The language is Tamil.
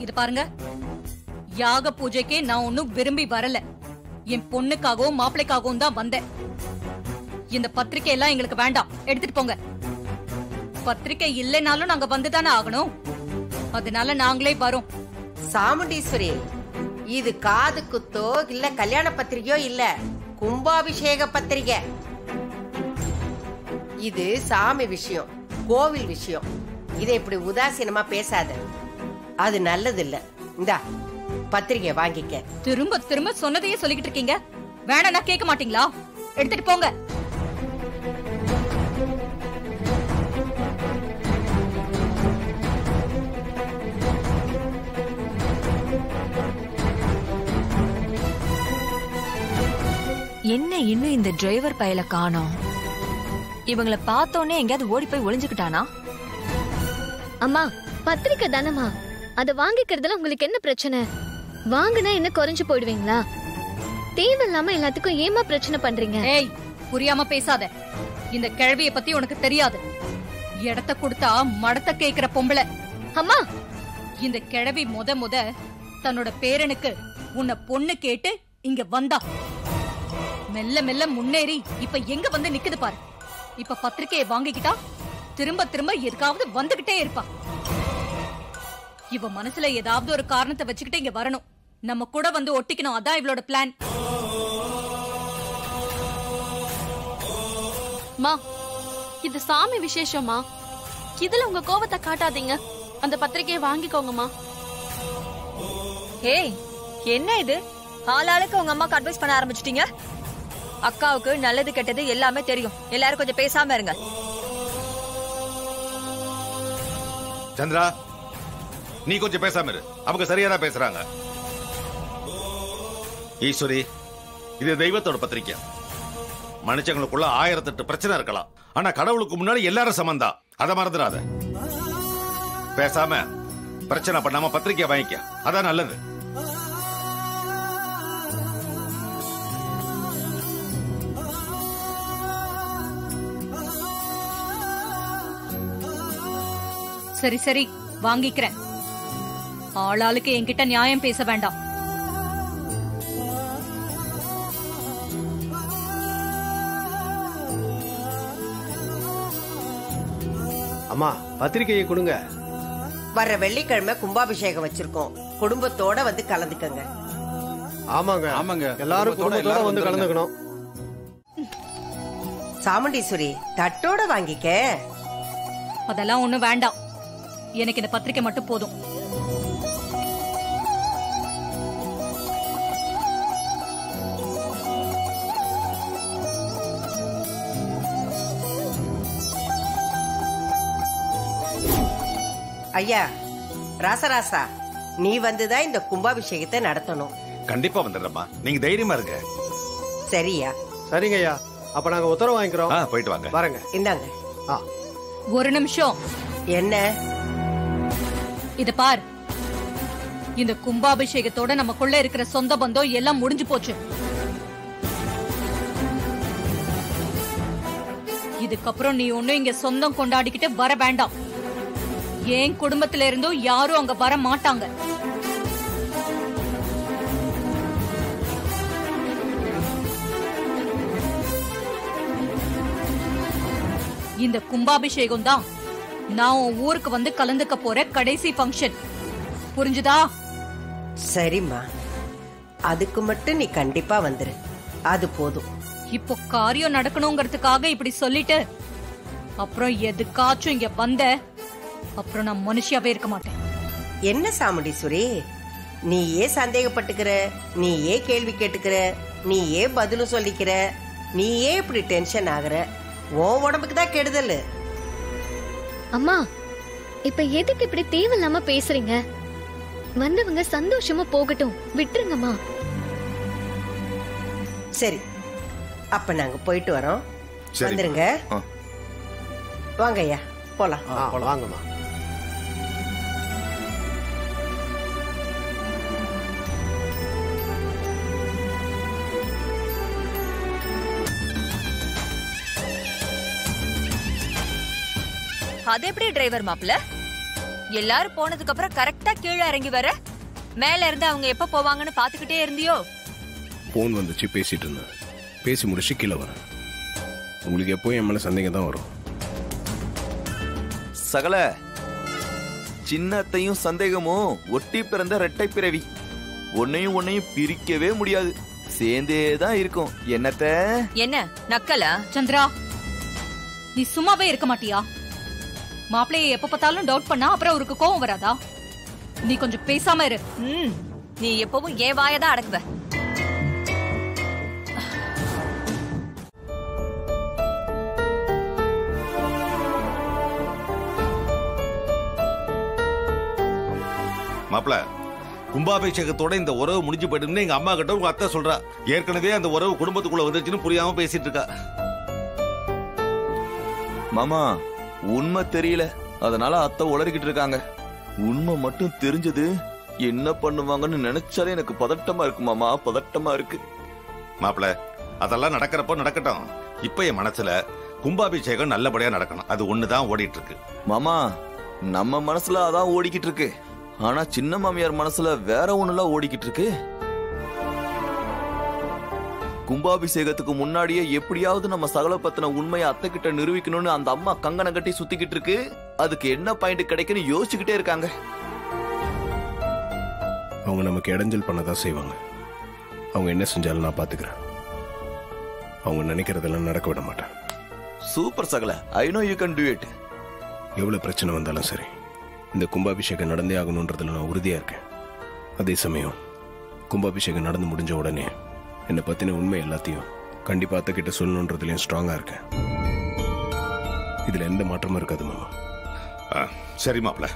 இது பாருங்க, யாக பூஜைக்கே நான் ஒன்னும் விரும்பி வரல. என் பொண்ணுக்காகவும் மாப்பிளைக்காகவும் தான் வந்தேன். இந்த பத்திரிக்கை எல்லாம் எங்களுக்கு வேண்டாம், எடுத்துட்டு போங்க. பத்திரிக்கை இல்லைனாலும் நாங்க வந்துதானே ஆகணும். அதனால நாங்களே வரோம். சாமுண்டீஸ்வரி, இது காது குத்தோ இல்ல கல்யாண பத்திரிகையோ இல்ல, கும்பாபிஷேக பத்திரிகை. இது சாமி விஷயம், கோவில் விஷயம். இதை இப்படி உதாசீனமா பேசாத, அது நல்லது இல்ல. இந்தா பத்திரிகை வாங்கிக்க. திரும்ப திரும்ப சொன்னதையே சொல்லிக்கிட்டு இருக்கீங்க. வேணா கேட்க மாட்டீங்களா? எடுத்துட்டு போங்க. என்ன இன்னும் இந்த டிரைவர் பயல காணோம்? இவங்கள பார்த்தோன்னே எங்கயாவது ஓடி போய் ஒளிஞ்சுக்கிட்டானா? அம்மா, பத்திரிக்கை தானம்மா, அத வாங்கிக்கிறதுல உங்களுக்கு என்ன பிரச்சனை? வாங்கினா என்ன குறைஞ்சு போயிடுவீங்களா? தேவையில்லாம எல்லாத்துக்கும் ஏமா பிரச்சனை பண்றீங்க? ஏய், புரியாம பேசாத. இந்த கிழவிய பத்தி உனக்கு தெரியாது. இடத்த கொடுத்தா மடத்த கேக்குற பொம்பளை. அம்மா, இந்த கிழவி முத தன்னோட பேரனுக்கு உன்னை பொண்ணு கேட்டு இங்க வந்தா. மெல்ல மெல்ல முன்னேறி இப்ப எங்க வந்து நிக்குது பாரு. இப்ப பத்திரிக்கையை வாங்கிக்கிட்டா திரும்ப திரும்ப எதுக்காவது வந்துகிட்டே இருப்பா. இவ மனசுல ஏதாவது ஒரு காரணத்தை வச்சுக்கிட்டு இங்க வரணும், நம்ம கூட வந்து ஒட்டிக்கணும். அதான் இவளோட பிளான். மா, இது சாமி விசேஷமா? இதுல உங்க கோபத்தை காட்டாதீங்க. அந்த பத்திரிக்கையை வாங்கிக்கோங்கம்மா. ஏய், என்ன இது? ஆளாளுக்கு உங்க அம்மாக்கு அட்வைஸ் பண்ண ஆரம்பிச்சிட்டீங்க. அக்காவுக்கு நல்லது கெட்டது எல்லாமே தெரியும். எல்லாரும் கொஞ்சம் பேசாம இருங்க. சந்திரா, நீ கொஞ்சம் பேசாம இரு. அவங்க சரியாதான் பேசுறாங்க. ஈஸ்வரி, இது தெய்வத்தோட பத்திரிக்கை. மனுஷங்களுக்குள்ள 1008 பிரச்சனை இருக்கலாம், ஆனா கடவுளுக்கு முன்னாடி எல்லாரும் சமந்தா. அதை மறந்துடாத. பேசாம பிரச்சனை பண்ணாம பத்திரிக்கை வாங்கிக்க, அதான் நல்லது. சரி சரி, வாங்கிக்கிறேன். ஆளாளுக்கு என்கிட்ட நியாயம் பேச வேண்டாம். அம்மா, பத்திரிக்கையை கொடுங்க. வர்ற வெள்ளிக்கிழமை கும்பாபிஷேகம் வச்சிருக்கோம், குடும்பத்தோட வந்து கலந்துக்கங்க. ஆமாங்க ஆமாங்க, எல்லாரும் குடும்பத்தோட வந்து கலந்துக்கணும். சாமுண்டீஸ்வரி, தட்டோட வாங்கிக்க. அதெல்லாம் ஒண்ணும் வேண்டாம், எனக்கு இந்த பத்திரிக்கை மட்டும் போதும். ஐயா ராசராசா, நீ வந்துதான் இந்த கும்பாபிஷேகத்தை நடத்தணும். கண்டிப்பா வந்துடுறேம்மா, நீங்க தைரியமா இருங்க. சரியா? சரிங்க ஐயா, அப்ப நாங்க உத்தரவு வாங்கிக்கிறோம். போயிட்டு வாங்க. வரங்க. இந்தாங்க. ஒரு நிமிஷம். என்ன? இத பார், இந்த கும்பாபிஷேகத்தோட நமக்குள்ள இருக்கிற சொந்த பந்தம் எல்லாம் முடிஞ்சு போச்சு. இதுக்கப்புறம் நீ ஒண்ணு இங்க சொந்தம் கொண்டாடிக்கிட்டு வர வேண்டாம். என் குடும்பத்தில இருந்தும் யாரும் அங்க வர மாட்டாங்க. இந்த கும்பாபிஷேகம் தான் நான் உன் ஊருக்கு வந்து கலந்துக்க போற கடைசி ஃபங்க்ஷன். புரிஞ்சுதா? சரிம்மா, அதுக்கு மட்டும் நீ கண்டிப்பா வந்துரு, அது போதும். இப்போ காரியம் நடக்கணுங்கிறதுக்காக இப்படி சொல்லிட்டு அப்புறம் எதுக்காச்சும் இங்க வந்த அப்புறம் நான் மனுஷியாவே இருக்க மாட்டேன். என்ன சாமுண்டீஸ்வரி, நீ ஏன் சந்தேகப்பட்டுக்கிற, நீ ஏன் கேள்வி கேட்டுக்கிற, நீ ஏன் பதிலும் சொல்லிக்கிற, நீ ஏன் இப்படி டென்ஷன் ஆகுற? உன் உடம்புக்கு தான் கெடுதல். அம்மா, இப்ப எதுக்கு இப்படி தேவையில்லாம பேசுறீங்க? வந்தவங்க சந்தோஷமா போகட்டும், விட்டுருங்கம்மா. சரி, அப்ப நாங்க போயிட்டு வரோம். வந்துருங்க. வாங்க ஐயா, போலாம். வாங்கம்மா. அது எப்படி டிரைவர் மாப்ள? எல்லாரும் போனதுக்கு அப்புறம் கரெக்டா கீழே இறங்கி வர மேல இருந்து அவங்க எப்ப போவாங்கன்னு பாத்துக்கிட்டே இருந்தியோ? போன் வந்துச்சு, பேசிட்டு இருந்தேன். பேசி முடிச்சு கீழே வரேன். உங்களுக்கு எப்போ என் மேல சந்தேகம் தான் வரும். சகல சின்னத்தையும் சந்தேகமும் ஒட்டி பிறந்த இரட்டை பிறவி. ஒன்னையும் பிரிக்கவே முடியாது, சேர்ந்தே தான் இருக்கும். என்னத்த என்ன நக்கலா? சந்திரா, நீ சும்மாவே இருக்க மாட்டியா? மாப்பிள்ளைய எப்ப பார்த்தாலும் டவுட் பண்ணா அப்புறம் அவருக்கு கோவம் வராதா? நீ கொஞ்சம் பேசாம இரு. நீ எப்பவும் ஏன் வாயதான் அடக்குவ. மாப்பிள்ள, கும்பாபிஷேகத்தோட இந்த உறவு முடிஞ்சு போயிடுன்னு எங்க அம்மா கிட்ட உங்க அத்தை சொல்றா. ஏற்கனவே அந்த உறவு குடும்பத்துக்குள்ள வந்துச்சுன்னு புரியாம பேசிட்டு இருக்கா. மாமா, உண்மை தெரியல, அதனால அத்தை உளறிக்கிட்டு இருக்காங்க. உண்மை மட்டும் தெரிஞ்சது என்ன பண்ணுவாங்கன்னு நினைச்சாலே எனக்கு பதட்டமா இருக்கு மாமா, பதட்டமா இருக்கு. மாப்பிள்ள, அதெல்லாம் நடக்கிறப்போ நடக்கட்டும். இப்ப என் மனசுல கும்பாபிஷேகம் நல்லபடியா நடக்கணும், அது ஒண்ணுதான் ஓடிட்டு இருக்கு. மாமா, நம்ம மனசுல அதான் ஓடிக்கிட்டு இருக்கு. ஆனா சின்ன மாமியார் மனசுல வேற ஒண்ணுலாம் ஓடிக்கிட்டு இருக்கு. கும்பாபிஷேகத்துக்கு முன்னாடியே எப்படியாவது நம்ம சகல பத்தின உண்மையை அத்தை கிட்ட நிரூபிக்கணும்னு அந்த அம்மா கங்கணம் கட்டி சுத்திக்கிட்டு இருக்கு. அதுக்கு என்ன பாயிண்ட் கிடைக்குன்னு யோசிச்சுக்கிட்டே இருக்காங்க. அவங்க நமக்கு இடைஞ்சல் பண்ணதான் செய்வாங்க. அவங்க என்ன செஞ்சாலும் நான் பாத்துக்கிறேன். அவங்க நினைக்கிறதெல்லாம் நடக்க விட மாட்டேன். சூப்பர் சகல, I know you can to it. எவ்வளவு பிரச்சனை வந்தாலும் சரி, இந்த கும்பாபிஷேகம் நடந்தே ஆகணுன்றதுல நான் உறுதியா இருக்கேன். அதே சமயம் கும்பாபிஷேகம் நடந்து முடிஞ்ச உடனே என்னை பத்தின உண்மை எல்லாத்தையும் கண்டிப்பா அத்தை கிட்ட சொல்லணுன்றதுலயும் ஸ்ட்ராங்கா இருக்கேன். இதுல எந்த மாற்றமும் இருக்காது மாமா. சரி மாப்பிள்ள.